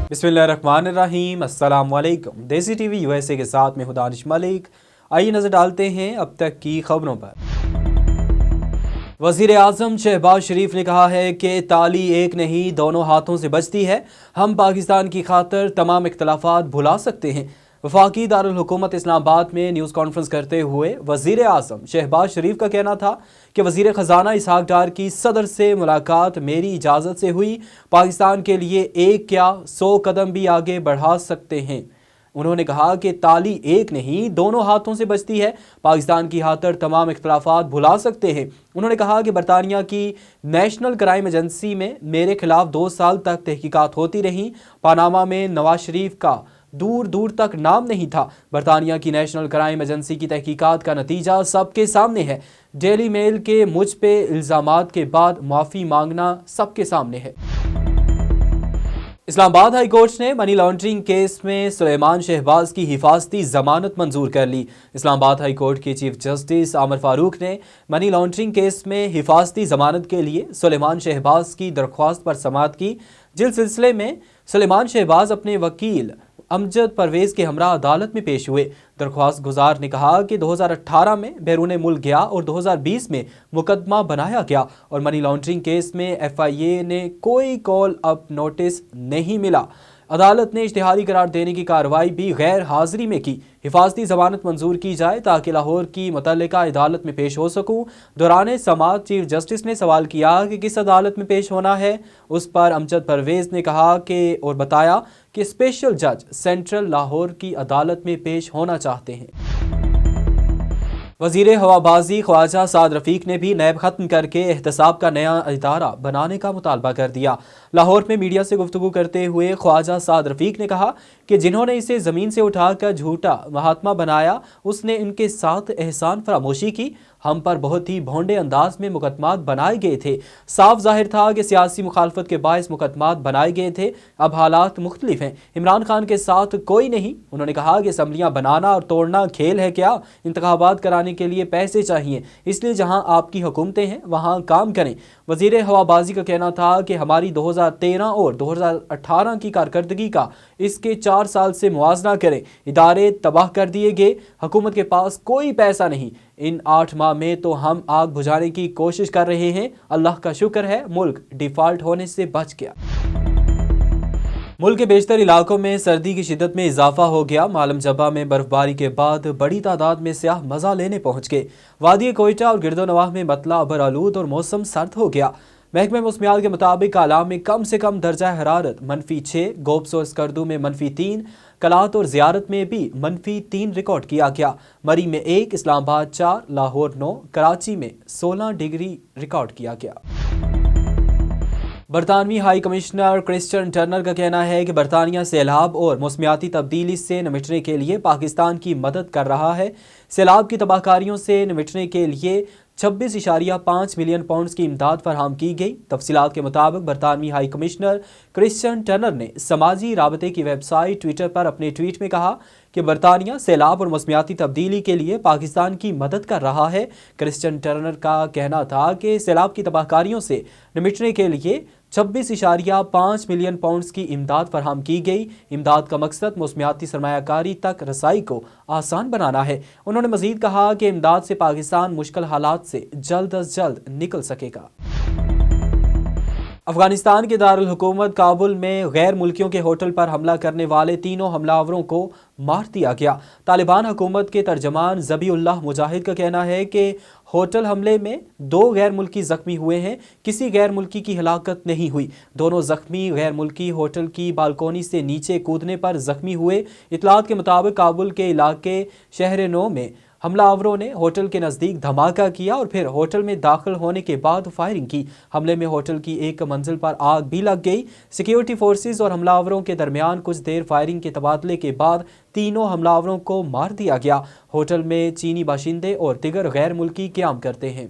बिस्मिल्लाहिर्रहमानिर्रहीम, अस्सलाम वालेकुम। देसी टीवी यूएसए के साथ में हूं दानिश मलिक। आइए नजर डालते हैं अब तक की खबरों पर। वज़ीर आज़म शहबाज शरीफ ने कहा है कि ताली एक नहीं दोनों हाथों से बजती है। हम पाकिस्तान की खातिर तमाम इख्तलाफात भुला सकते हैं। वफाकी दारुल हुकूमत इस्लामाबाद में न्यूज़ कॉन्फ्रेंस करते हुए वज़ीर आज़म शहबाज शरीफ का कहना था कि वज़ीर ख़जाना इसहाक डार की सदर से मुलाकात मेरी इजाज़त से हुई। पाकिस्तान के लिए एक क्या 100 कदम भी आगे बढ़ा सकते हैं। उन्होंने कहा कि ताली एक नहीं दोनों हाथों से बजती है। पाकिस्तान की खातिर तमाम इख्तलाफात भुला सकते हैं। उन्होंने कहा कि बरतानिया की नेशनल क्राइम एजेंसी में मेरे खिलाफ 2 साल तक तहकीकात होती रहीं। पानामा में नवाज शरीफ का दूर दूर तक नाम नहीं था। बरतानिया की नेशनल क्राइम एजेंसी की तहकीकात का नतीजा सबके सामने है। डेली मेल के मुझ पे इल्ज़ामात के बाद माफ़ी मांगना सबके सामने है। इस्लामाबाद हाई कोर्ट ने मनी लॉन्ड्रिंग केस में सुलेमान शहबाज की हिफाजती जमानत मंजूर कर ली। इस्लामाबाद हाई कोर्ट के चीफ जस्टिस आमर फारूक ने मनी लॉन्ड्रिंग केस में हिफाजती जमानत के लिए सुलेमान शहबाज की दरख्वास्त पर समाअत की। जिस सिलसिले में सुलेमान शहबाज अपने वकील अमजद परवेज़ के हमरा अदालत में पेश हुए। दरख्वास्त गुजार ने कहा कि 2018 में बैरून मुल्क गया और 2020 में मुकदमा बनाया गया और मनी लॉन्ड्रिंग केस में FIA ने कोई कॉल अप नोटिस नहीं मिला। अदालत ने इश्तिहारी करार देने की कार्रवाई भी गैर हाजिरी में की। हिफाजती जमानत मंजूर की जाए ताकि लाहौर की मुतल्लिका अदालत में पेश हो सकूं। दौरान समाअत चीफ जस्टिस ने सवाल किया कि किस अदालत में पेश होना है। उस पर अमजद परवेज़ ने कहा कि और बताया कि स्पेशल जज सेंट्रल लाहौर की अदालत में पेश होना चाहते हैं। वज़ीर हवाबाजी ख्वाजा साद रफ़ीक ने भी नैब ख़त्म करके एहतसाब का नया इदारा बनाने का मुतालबा कर दिया। लाहौर में मीडिया से गुफ्तगू करते हुए ख्वाजा साद रफ़ीक ने कहा कि जिन्होंने इसे ज़मीन से उठाकर झूठा महात्मा बनाया उसने इनके साथ एहसान फरामोशी की। हम पर बहुत ही भोंडे अंदाज में मुकदमात बनाए गए थे। साफ जाहिर था कि सियासी मुखालफत के बायस मुकदमात बनाए गए थे। अब हालात मुख्तलिफ हैं। इमरान खान के साथ कोई नहीं। उन्होंने कहा कि असम्बलियाँ बनाना और तोड़ना खेल है क्या? इंतखाबात कराने के लिए पैसे चाहिए, इसलिए जहां आपकी हुकूमतें हैं वहां काम करें। वज़ीर हवाबाजी का कहना था कि हमारी 2013 और 2018 की कारकर्दगी का इसके 4 साल से मुआवजा करें। इदारे तबाह कर दिए गए, हुकूमत के पास कोई पैसा नहीं। इन 8 माह में तो हम आग बुझाने की कोशिश कर रहे हैं। अल्लाह का शुक्र है मुल्क डिफॉल्ट होने से बच गया। मुल्क के बेशतर इलाकों में सर्दी की शिद्दत में इजाफा हो गया। मालम जबा में बर्फबारी के बाद बड़ी तादाद में सयाह मज़ा लेने पहुंच गए। वादी कोयटा और गिरदोनवाह में मतला अबर आलूद और मौसम सर्द हो गया। महकमे मौसमियात के मुताबिक आला में कम से कम दर्जा हरारत -6, गोब्स और स्कर्दू में -3, कलात और ज़ियारत में भी -3 रिकॉर्ड किया गया। मरी में 1, इस्लामाबाद 4, लाहौर 9, कराची में 16 डिग्री रिकॉर्ड किया गया। बरतानवी हाई कमिश्नर क्रिश्चियन टर्नर का कहना है कि बरतानिया सैलाब और मौसमियाती तब्दीली से निपटने के लिए पाकिस्तान की मदद कर रहा है। सैलाब की तबाहकारियों से निपटने के लिए 26.5 मिलियन पाउंड की इमदाद फराहम की गई। तफसीलात के मुताबिक बरतानवी हाई कमिश्नर क्रिश्चियन टर्नर ने समाजी राबते की वेबसाइट ट्विटर पर अपने ट्वीट में कहा कि बरतानिया सैलाब और मौसमियाती तब्दीली के लिए पाकिस्तान की मदद कर रहा है। क्रिश्चियन टर्नर का कहना था कि सैलाब की तबाहकारियों से निपटने के लिए 26.5 मिलियन पाउंड की इमदाद फराहम की गई। इमदाद का मकसद मौसमियाती सरमायाकारी तक रसाई को आसान बनाना है। उन्होंने मजीद कहा कि इमदाद से पाकिस्तान मुश्किल हालात से जल्द अज जल्द निकल सकेगा। अफगानिस्तान के दारुल हुकूमत काबुल में गैर मुल्कियों के होटल पर हमला करने वाले 3 हमलावरों को मार दिया गया। तालिबान हुकूमत के तर्जमान ज़बीउल्लाह मुजाहिद का कहना है कि होटल हमले में 2 गैर मुल्की जख्मी हुए हैं। किसी गैर मुल्की की हलाकत नहीं हुई। दोनों जख्मी गैर मुल्की होटल की बालकोनी से नीचे कूदने पर जख्मी हुए। इतलात के मुताबिक काबुल के इलाके शहर नो में हमलावरों ने होटल के नज़दीक धमाका किया और फिर होटल में दाखिल होने के बाद फायरिंग की। हमले में होटल की एक मंजिल पर आग भी लग गई। सिक्योरिटी फोर्सेस और हमलावरों के दरमियान कुछ देर फायरिंग के तबादले के बाद 3 हमलावरों को मार दिया गया। होटल में चीनी बाशिंदे और दिगर गैर मुल्की क़याम करते हैं।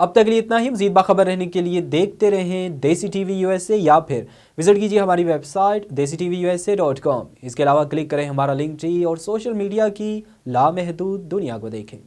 अब तक लिए इतना ही। मज़ीद बाखबर रहने के लिए देखते रहें देसी टीवी USA या फिर विजिट कीजिए हमारी वेबसाइट DesiTVUSA.com। इसके अलावा क्लिक करें हमारा लिंक ट्री और सोशल मीडिया की लामहदूद दुनिया को देखें।